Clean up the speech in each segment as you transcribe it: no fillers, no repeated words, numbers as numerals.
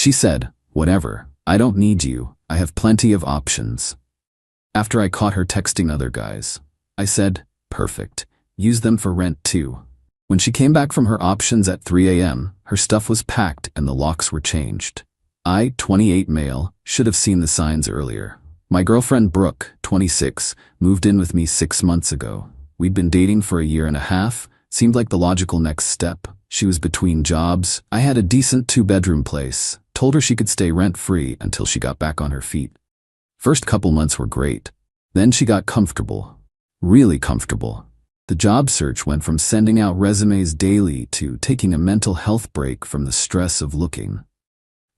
She said, "Whatever, I don't need you, I have plenty of options." After I caught her texting other guys, I said, "Perfect, use them for rent too." When she came back from her options at 3 a.m., her stuff was packed and the locks were changed. I, 28 male, should have seen the signs earlier. My girlfriend Brooke, 26, moved in with me 6 months ago. We'd been dating for a year and a half, seemed like the logical next step. She was between jobs. I had a decent 2-bedroom place, told her she could stay rent-free until she got back on her feet. First couple months were great. Then she got comfortable. Really comfortable. The job search went from sending out resumes daily to taking a mental health break from the stress of looking.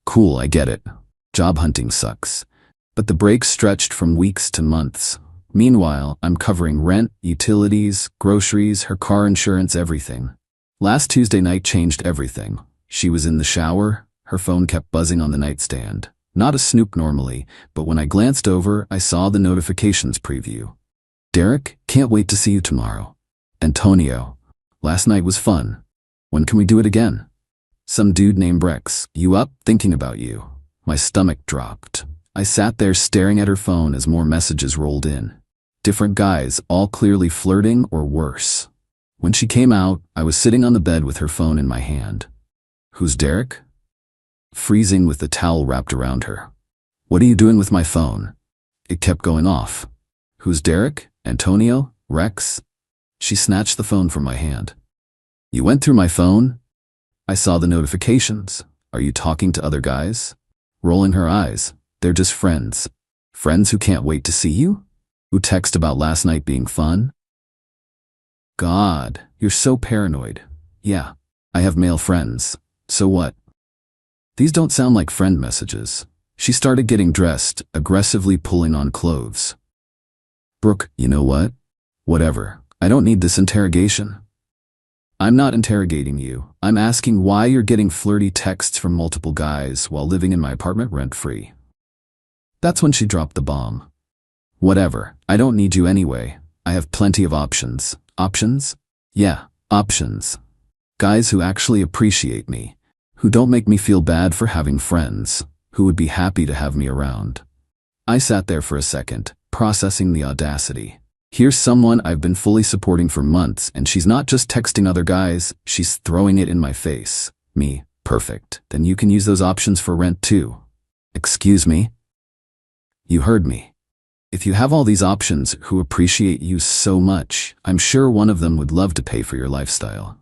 Cool, I get it. Job hunting sucks. But the break stretched from weeks to months. Meanwhile, I'm covering rent, utilities, groceries, her car insurance, everything. Last Tuesday night changed everything. She was in the shower, her phone kept buzzing on the nightstand. Not a snoop normally, but when I glanced over, I saw the notifications preview. "Derek, can't wait to see you tomorrow. Antonio, last night was fun. When can we do it again? Some dude named Rex, you up? Thinking about you." My stomach dropped. I sat there staring at her phone as more messages rolled in. Different guys, all clearly flirting or worse. When she came out, I was sitting on the bed with her phone in my hand. "Who's Derek?" Freezing with the towel wrapped around her. "What are you doing with my phone?" It kept going off. "Who's Derek? Antonio? Rex?" She snatched the phone from my hand. "You went through my phone?" I saw the notifications. "Are you talking to other guys?" Rolling her eyes. "They're just friends." "Friends who can't wait to see you? Who text about last night being fun?" God, you're so paranoid. "Yeah, I have male friends. So what?" "These don't sound like friend messages." She started getting dressed, aggressively pulling on clothes. "Brooke, you know what? Whatever. I don't need this interrogation." "I'm not interrogating you. I'm asking why you're getting flirty texts from multiple guys while living in my apartment rent-free." That's when she dropped the bomb. "Whatever. I don't need you anyway. I have plenty of options." "Options?" "Yeah, options. Guys who actually appreciate me, who don't make me feel bad for having friends, who would be happy to have me around." I sat there for a second, processing the audacity. Here's someone I've been fully supporting for months, and she's not just texting other guys, she's throwing it in my face. Me, perfect. Then you can use those options for rent too. Excuse me? You heard me. If you have all these options who appreciate you so much, I'm sure one of them would love to pay for your lifestyle.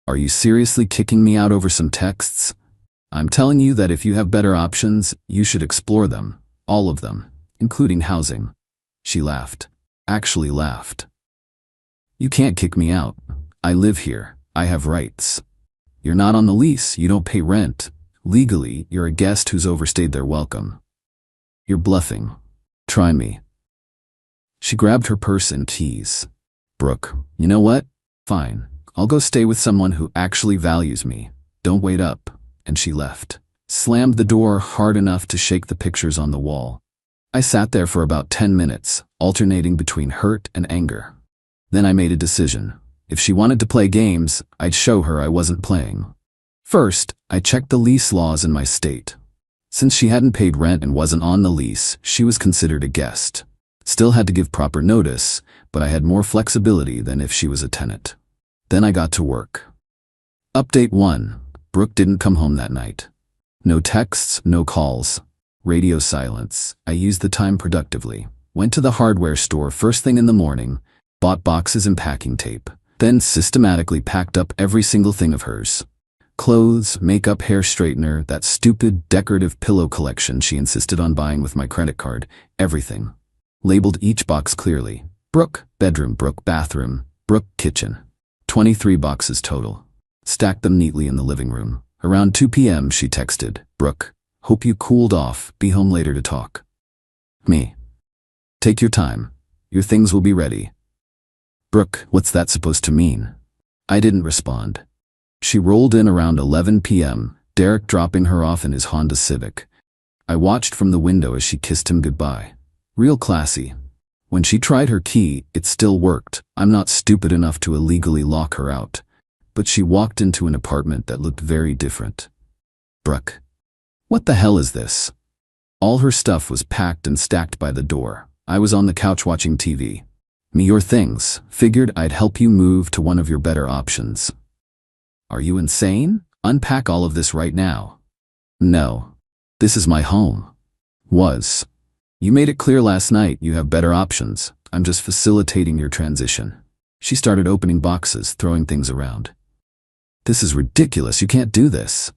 Are you seriously kicking me out over some texts? I'm telling you that if you have better options, you should explore them, all of them, including housing. She laughed. Actually laughed. "You can't kick me out. I live here. I have rights. You're not on the lease. You don't pay rent. Legally, you're a guest who's overstayed their welcome. You're bluffing. Try me." She grabbed her purse and keys. "Brooke, you know what? Fine. I'll go stay with someone who actually values me. Don't wait up." And she left. Slammed the door hard enough to shake the pictures on the wall. I sat there for about 10 minutes, alternating between hurt and anger. Then I made a decision. If she wanted to play games, I'd show her I wasn't playing. First, I checked the lease laws in my state. Since she hadn't paid rent and wasn't on the lease, she was considered a guest. Still had to give proper notice, but I had more flexibility than if she was a tenant. Then I got to work. Update 1. Brooke didn't come home that night. No texts, no calls. Radio silence. I used the time productively. Went to the hardware store first thing in the morning, bought boxes and packing tape, then systematically packed up every single thing of hers. Clothes, makeup, hair straightener, that stupid decorative pillow collection she insisted on buying with my credit card, everything. Labeled each box clearly. Brooke, bedroom, Brooke, bathroom, Brooke, kitchen. 23 boxes total. Stacked them neatly in the living room. Around 2 p.m. she texted, "Brooke, hope you cooled off, be home later to talk." Me. "Take your time. Your things will be ready." "Brooke, what's that supposed to mean?" I didn't respond. She rolled in around 11 p.m., Derek dropping her off in his Honda Civic. I watched from the window as she kissed him goodbye. Real classy. When she tried her key, it still worked. I'm not stupid enough to illegally lock her out. But she walked into an apartment that looked very different. "Brooke, What the hell is this? All her stuff was packed and stacked by the door. I was on the couch watching TV. Me your things. Figured I'd help you move to one of your better options. Are you insane? Unpack all of this right now. No. This is my home. Was. You made it clear last night you have better options. I'm just facilitating your transition. She started opening boxes, throwing things around. This is ridiculous. You can't do this.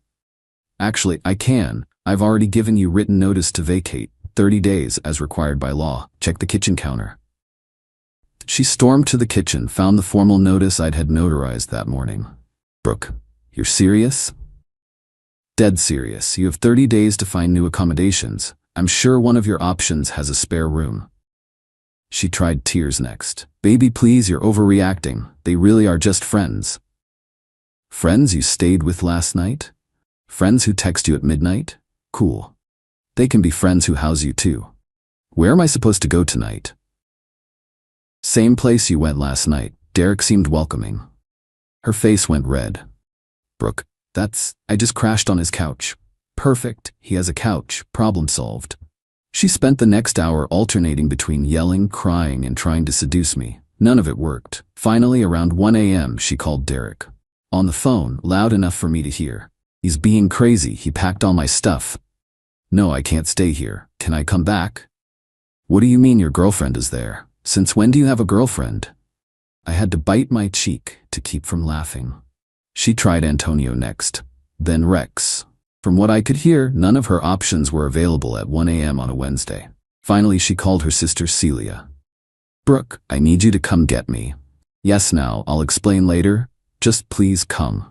Actually, I can. I've already given you written notice to vacate, 30 days as required by law. Check the kitchen counter. She stormed to the kitchen, found the formal notice I'd had notarized that morning. Brooke, you're serious? Dead serious. You have 30 days to find new accommodations. I'm sure one of your options has a spare room. She tried tears next. Baby, please, you're overreacting. They really are just friends. Friends you stayed with last night? Friends who text you at midnight? Cool. They can be friends who house you too. Where am I supposed to go tonight? Same place you went last night. Derek seemed welcoming. Her face went red. Brooke, I just crashed on his couch. Perfect, he has a couch, problem solved. She spent the next hour alternating between yelling, crying, and trying to seduce me. None of it worked. Finally, around 1 a.m., she called Derek. On the phone, loud enough for me to hear. He's being crazy. He packed all my stuff. No, I can't stay here. Can I come back? What do you mean your girlfriend is there? Since when do you have a girlfriend? I had to bite my cheek to keep from laughing. She tried Antonio next, then Rex. From what I could hear, none of her options were available at 1 a.m. on a Wednesday. Finally, she called her sister Celia. Brooke, I need you to come get me. Yes, now, I'll explain later. Just please come.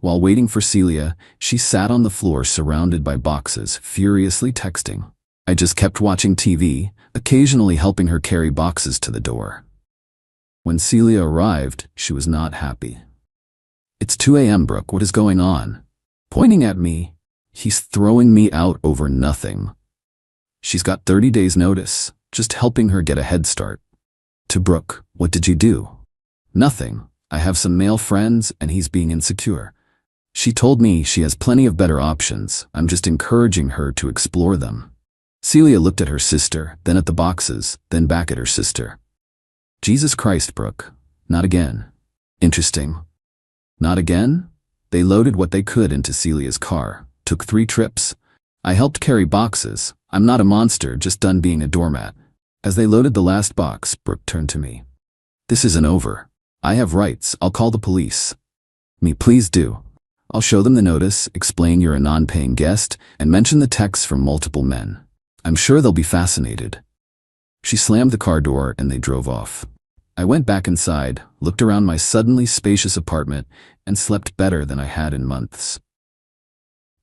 While waiting for Celia, she sat on the floor surrounded by boxes, furiously texting. I just kept watching TV, occasionally helping her carry boxes to the door. When Celia arrived, she was not happy. It's 2 a.m., Brooke, what is going on? Pointing at me. He's throwing me out over nothing. She's got 30 days notice, just helping her get a head start. To Brooke, what did you do? Nothing. I have some male friends and he's being insecure. She told me she has plenty of better options. I'm just encouraging her to explore them. Celia looked at her sister, then at the boxes, then back at her sister. Jesus Christ, Brooke. Not again. Interesting. Not again? They loaded what they could into Celia's car. Took 3 trips. I helped carry boxes. I'm not a monster, just done being a doormat. As they loaded the last box, Brooke turned to me. This isn't over. I have rights. I'll call the police. Me, please do. I'll show them the notice, explain you're a non-paying guest, and mention the texts from multiple men. I'm sure they'll be fascinated. She slammed the car door and they drove off. I went back inside, looked around my suddenly spacious apartment, and slept better than I had in months.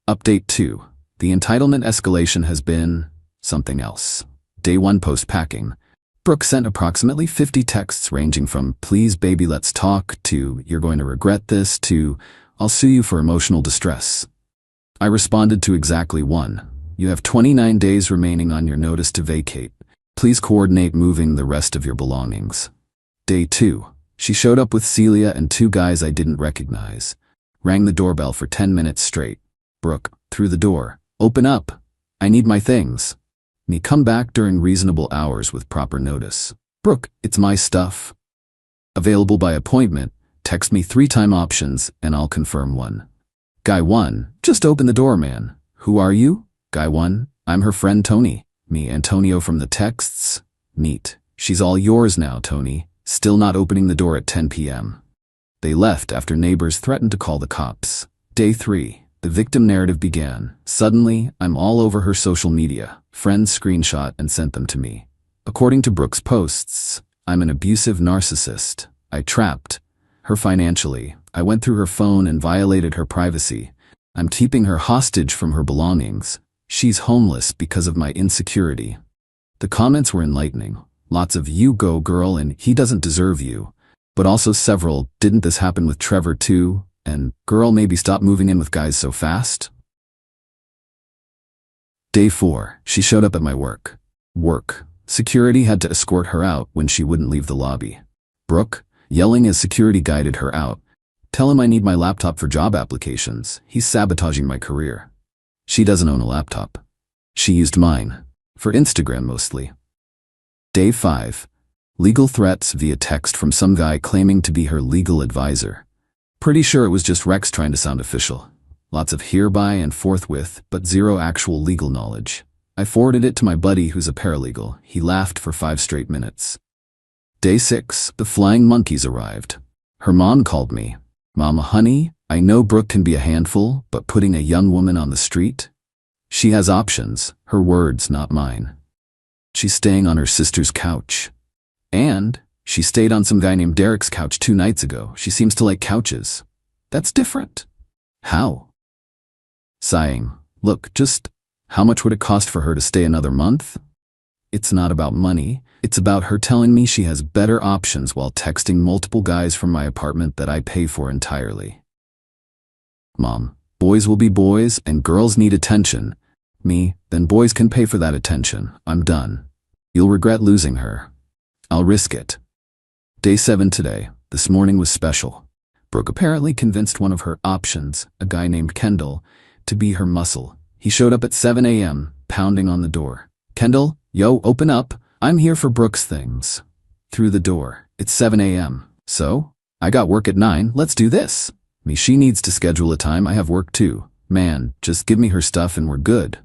Update 2. The entitlement escalation has been something else. Day 1 post-packing. Brooke sent approximately 50 texts ranging from please baby let's talk to you're going to regret this to I'll sue you for emotional distress. I responded to exactly one. You have 29 days remaining on your notice to vacate. Please coordinate moving the rest of your belongings. Day 2. She showed up with Celia and 2 guys I didn't recognize. Rang the doorbell for 10 minutes straight. Brooke, through the door. Open up. I need my things. Me, come back during reasonable hours with proper notice. Brooke, it's my stuff. Available by appointment. Text me 3-time options and I'll confirm one. Guy 1, just open the door, man. Who are you? Guy 1, I'm her friend Tony. Me, Antonio from the texts. Neat. She's all yours now, Tony. Still not opening the door at 10 p.m. They left after neighbors threatened to call the cops. Day 3. The victim narrative began. Suddenly, I'm all over her social media. Friends screenshot and sent them to me. According to Brooke's posts, I'm an abusive narcissist. I trapped her financially. I went through her phone and violated her privacy. I'm keeping her hostage from her belongings. She's homeless because of my insecurity. The comments were enlightening. Lots of you go girl and he doesn't deserve you. But also several, didn't this happen with Trevor too? And girl, maybe stop moving in with guys so fast. Day 4. She showed up at my work. Security had to escort her out when she wouldn't leave the lobby. Brooke, yelling as security guided her out. Tell him I need my laptop for job applications. He's sabotaging my career. She doesn't own a laptop. She used mine. For Instagram mostly. Day 5. Legal threats via text from some guy claiming to be her legal advisor. Pretty sure it was just Rex trying to sound official. Lots of hereby and forthwith, but zero actual legal knowledge. I forwarded it to my buddy who's a paralegal. He laughed for 5 straight minutes. Day 6. The flying monkeys arrived. Her mom called me. Mama, honey, I know Brooke can be a handful, but putting a young woman on the street? She has options. Her words, not mine. She's staying on her sister's couch. And she stayed on some guy named Derek's couch 2 nights ago. She seems to like couches. That's different. How? Sighing. Look, just how much would it cost for her to stay another month? It's not about money. It's about her telling me she has better options while texting multiple guys from my apartment that I pay for entirely. Mom, boys will be boys and girls need attention. Me, then boys can pay for that attention. I'm done. You'll regret losing her. I'll risk it. Day 7 today. This morning was special. Brooke apparently convinced one of her options, a guy named Kendall, to be her muscle. He showed up at 7 a.m., pounding on the door. Kendall, yo, open up. I'm here for Brooke's things. Through the door. It's 7 a.m. So? I got work at 9. Let's do this. Me, she needs to schedule a time. I have work too. Man, just give me her stuff and we're good.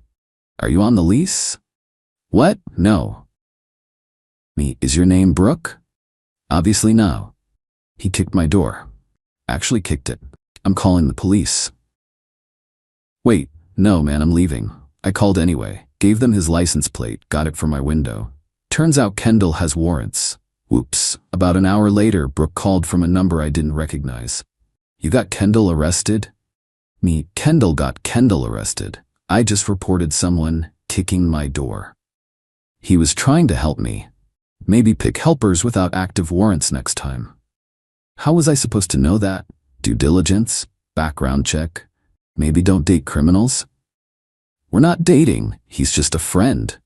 Are you on the lease? What? No. Me, is your name Brooke? Obviously no. He kicked my door. Actually kicked it. I'm calling the police. Wait, no man, I'm leaving. I called anyway, gave them his license plate, got it from my window. Turns out Kendall has warrants. Whoops. About an hour later, Brooke called from a number I didn't recognize. You got Kendall arrested? Me, Kendall got Kendall arrested. I just reported someone kicking my door. He was trying to help me. Maybe pick helpers without active warrants next time. How was I supposed to know that? Due diligence? Background check? Maybe don't date criminals? We're not dating. He's just a friend.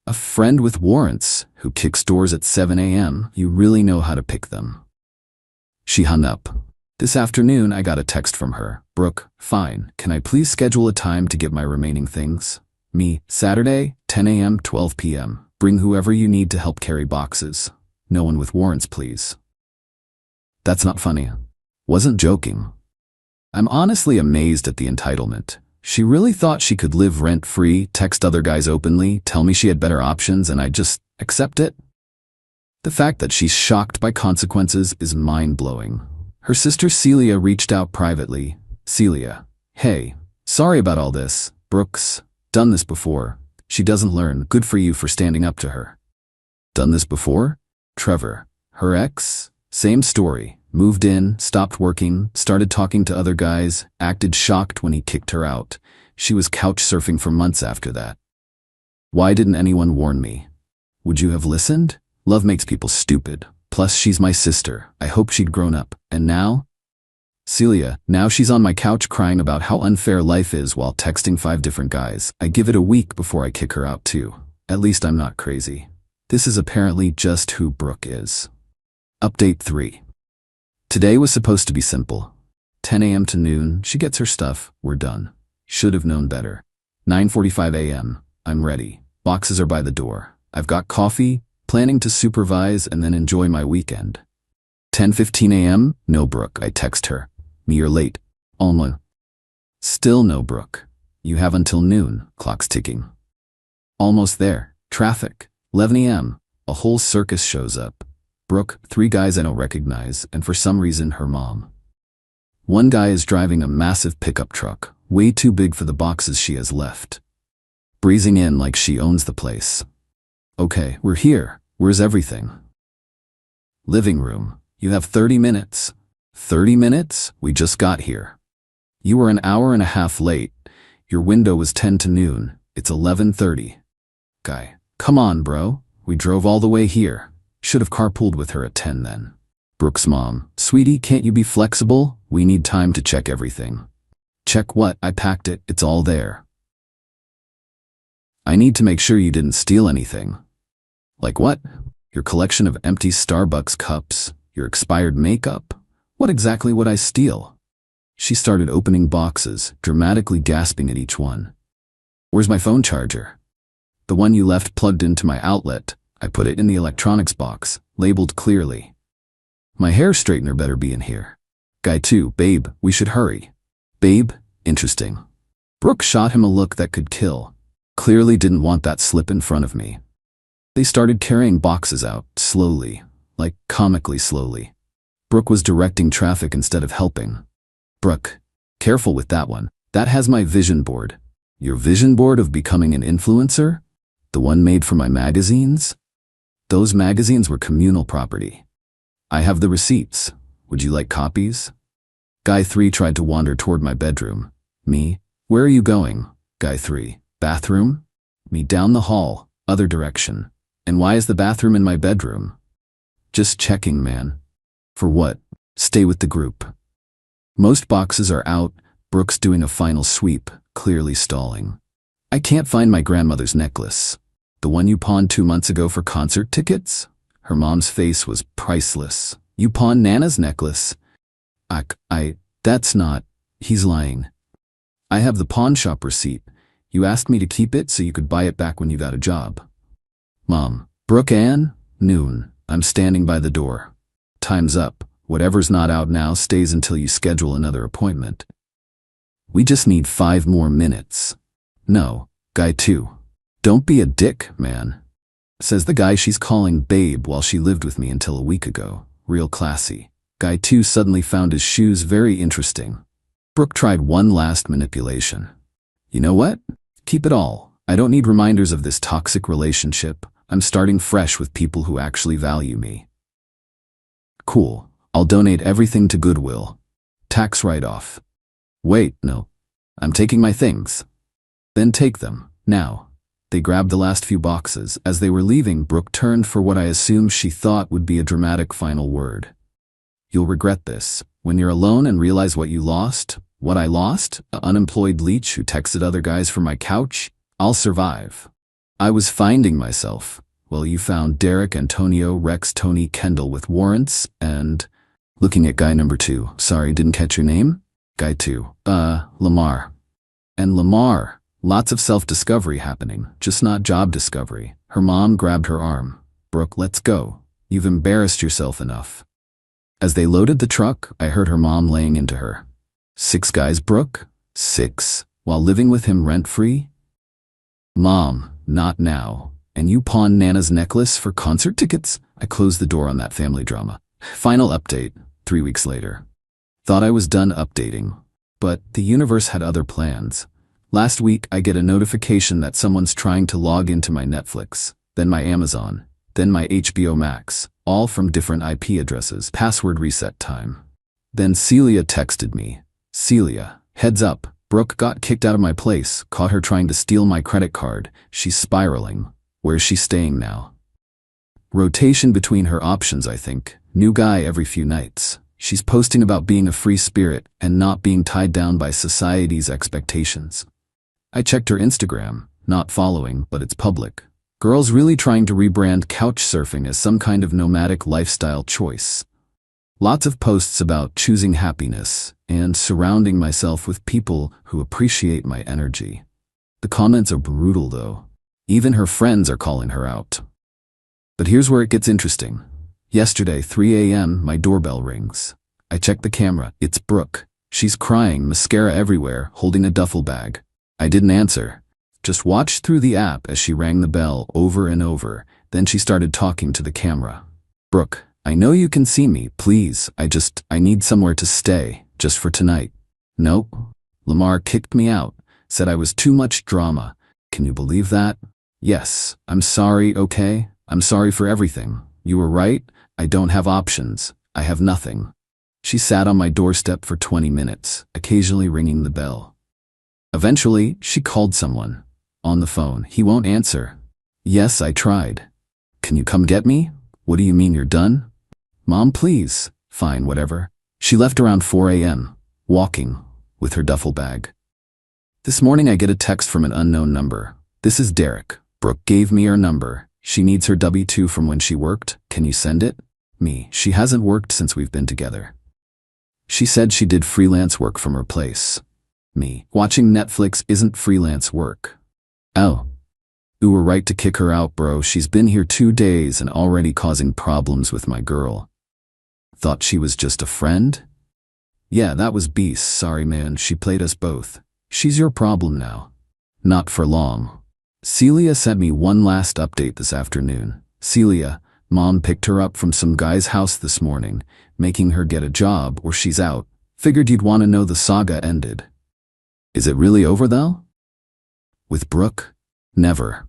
A friend with warrants who kicks doors at 7 a.m. You really know how to pick them. She hung up. This afternoon I got a text from her. Brooke, fine. Can I please schedule a time to get my remaining things? Me, Saturday, 10 a.m., 12 p.m. Bring whoever you need to help carry boxes. No one with warrants, please. That's not funny. Wasn't joking. I'm honestly amazed at the entitlement. She really thought she could live rent-free, text other guys openly, tell me she had better options, and I'd just accept it? The fact that she's shocked by consequences is mind-blowing. Her sister Celia reached out privately. Celia, hey, sorry about all this. Brooke's done this before. She doesn't learn. Good for you for standing up to her. Done this before? Trevor, her ex? Same story. Moved in, stopped working, started talking to other guys, acted shocked when he kicked her out. She was couch surfing for months after that. Why didn't anyone warn me? Would you have listened? Love makes people stupid. Plus, she's my sister. I hope she'd grown up. And now? Celia, now she's on my couch crying about how unfair life is while texting 5 different guys. I give it a week before I kick her out too. At least I'm not crazy. This is apparently just who Brooke is. Update 3. Today was supposed to be simple. 10 a.m. to noon, she gets her stuff, we're done. Should have known better. 9:45 a.m. I'm ready. Boxes are by the door. I've got coffee, planning to supervise and then enjoy my weekend. 10:15 a.m. No Brooke. I text her. Me, you're late. Alma. Still no Brooke. You have until noon. Clock's ticking. Almost there. Traffic. 11 a.m. A whole circus shows up. Brooke, 3 guys I don't recognize, and for some reason her mom. One guy is driving a massive pickup truck, way too big for the boxes she has left. Breezing in like she owns the place. Okay, we're here. Where's everything? Living room. You have 30 minutes. 30 minutes? We just got here. You were an hour and a half late. Your window was 10 to noon. It's 11:30. Guy, come on, bro. We drove all the way here. Should have carpooled with her at 10 then. Brooke's mom, sweetie, can't you be flexible? We need time to check everything. Check what? I packed it. It's all there. I need to make sure you didn't steal anything. Like what? Your collection of empty Starbucks cups? Your expired makeup? What exactly would I steal? She started opening boxes, dramatically gasping at each one. Where's my phone charger? The one you left plugged into my outlet. I put it in the electronics box, labeled clearly. My hair straightener better be in here. Guy 2, babe, we should hurry. Babe, interesting. Brooke shot him a look that could kill. Clearly didn't want that slip in front of me. They started carrying boxes out, slowly, like comically slowly. Brooke was directing traffic instead of helping. Brooke, careful with that one. That has my vision board. Your vision board of becoming an influencer? The one made for my magazines? Those magazines were communal property. I have the receipts. Would you like copies? Guy 3 tried to wander toward my bedroom. Me? Where are you going? Guy 3. Bathroom? Me down the hall, other direction. And why is the bathroom in my bedroom? Just checking, man. For what? Stay with the group. Most boxes are out. Brooke's doing a final sweep, clearly stalling. I can't find my grandmother's necklace. The one you pawned 2 months ago for concert tickets? Her mom's face was priceless. You pawned Nana's necklace? That's not. He's lying. I have the pawn shop receipt. You asked me to keep it so you could buy it back when you got a job. Mom. Brooke Ann? Noon. I'm standing by the door. Time's up. Whatever's not out now stays until you schedule another appointment. We just need 5 more minutes. No. Guy 2. Don't be a dick, man. Says the guy she's calling babe while she lived with me until a week ago. Real classy. Guy 2 suddenly found his shoes very interesting. Brooke tried one last manipulation. You know what? Keep it all. I don't need reminders of this toxic relationship. I'm starting fresh with people who actually value me. Cool. I'll donate everything to Goodwill. Tax write-off. Wait, no. I'm taking my things. Then take them, now. They grabbed the last few boxes. As they were leaving, Brooke turned for what I assumed she thought would be a dramatic final word. You'll regret this. When you're alone and realize what you lost, what I lost, an unemployed leech who texted other guys from my couch, I'll survive. I was finding myself. Well, you found Derek, Antonio, Rex, Tony, Kendall with warrants, and... Looking at guy number 2. Sorry, didn't catch your name? Guy 2. Lamar. And Lamar. Lots of self-discovery happening, just not job discovery. Her mom grabbed her arm. Brooke, let's go. You've embarrassed yourself enough. As they loaded the truck, I heard her mom laying into her. 6 guys, Brooke? 6? While living with him rent-free? Mom, not now. And you pawned Nana's necklace for concert tickets? I closed the door on that family drama. Final update, 3 weeks later. Thought I was done updating. But the universe had other plans. Last week, I get a notification that someone's trying to log into my Netflix, then my Amazon, then my HBO Max, all from different IP addresses, password reset time. Then Celia texted me. Celia, heads up, Brooke got kicked out of my place, caught her trying to steal my credit card. She's spiraling. Where's she staying now? Rotation between her options, I think. New guy every few nights. She's posting about being a free spirit and not being tied down by society's expectations. I checked her Instagram, not following, but it's public. Girls really trying to rebrand couch surfing as some kind of nomadic lifestyle choice. Lots of posts about choosing happiness and surrounding myself with people who appreciate my energy. The comments are brutal though. Even her friends are calling her out. But here's where it gets interesting. Yesterday, 3 a.m., my doorbell rings. I check the camera. It's Brooke. She's crying, mascara everywhere, holding a duffel bag. I didn't answer. Just watched through the app as she rang the bell over and over. Then she started talking to the camera. Brooke, I know you can see me. Please, I need somewhere to stay, just for tonight. Nope. Lamar kicked me out, said I was too much drama. Can you believe that? Yes, I'm sorry, okay? I'm sorry for everything. You were right. I don't have options. I have nothing. She sat on my doorstep for 20 minutes, occasionally ringing the bell. Eventually, she called someone. On the phone, he won't answer. Yes, I tried. Can you come get me? What do you mean you're done? Mom, please. Fine, whatever. She left around 4 a.m., walking, with her duffel bag. This morning I get a text from an unknown number. This is Derek. Brooke gave me her number. She needs her W-2 from when she worked. Can you send it? Me. She hasn't worked since we've been together. She said she did freelance work from her place. Me. Watching Netflix isn't freelance work. Oh. You were right to kick her out, bro. She's been here 2 days and already causing problems with my girl. Thought she was just a friend? Yeah, that was beast. Sorry, man. She played us both. She's your problem now. Not for long. Celia sent me one last update this afternoon. Celia, mom picked her up from some guy's house this morning, making her get a job or she's out. Figured you'd want to know the saga ended. Is it really over though? With Brooke? Never.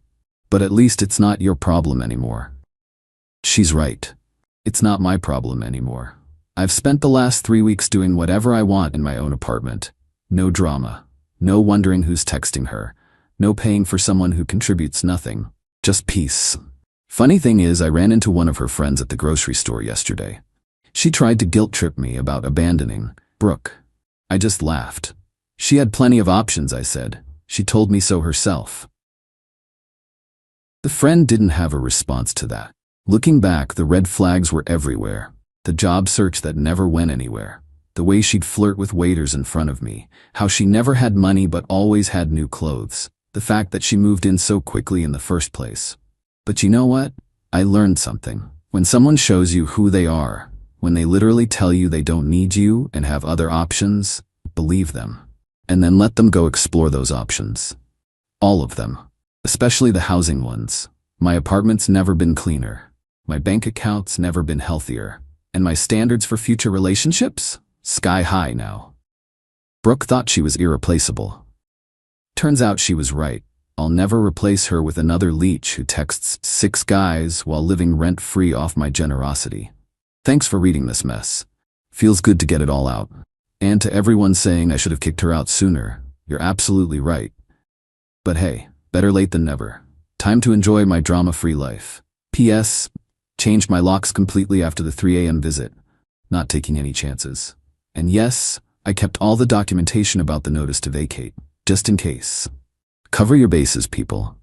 But at least it's not your problem anymore. She's right. It's not my problem anymore. I've spent the last 3 weeks doing whatever I want in my own apartment. No drama. No wondering who's texting her. No paying for someone who contributes nothing. Just peace. Funny thing is, I ran into one of her friends at the grocery store yesterday. She tried to guilt-trip me about abandoning Brooke. I just laughed. She had plenty of options, I said. She told me so herself. The friend didn't have a response to that. Looking back, the red flags were everywhere. The job search that never went anywhere. The way she'd flirt with waiters in front of me. How she never had money but always had new clothes. The fact that she moved in so quickly in the first place. But you know what? I learned something. When someone shows you who they are, when they literally tell you they don't need you and have other options, believe them. And then let them go explore those options. All of them. Especially the housing ones. My apartment's never been cleaner. My bank account's never been healthier. And my standards for future relationships? Sky high now. Brooke thought she was irreplaceable. Turns out she was right. I'll never replace her with another leech who texts 6 guys while living rent-free off my generosity. Thanks for reading this mess. Feels good to get it all out. And to everyone saying I should have kicked her out sooner, you're absolutely right. But hey, better late than never. Time to enjoy my drama-free life. P.S. Changed my locks completely after the 3 a.m. visit. Not taking any chances. And yes, I kept all the documentation about the notice to vacate, just in case. Cover your bases, people.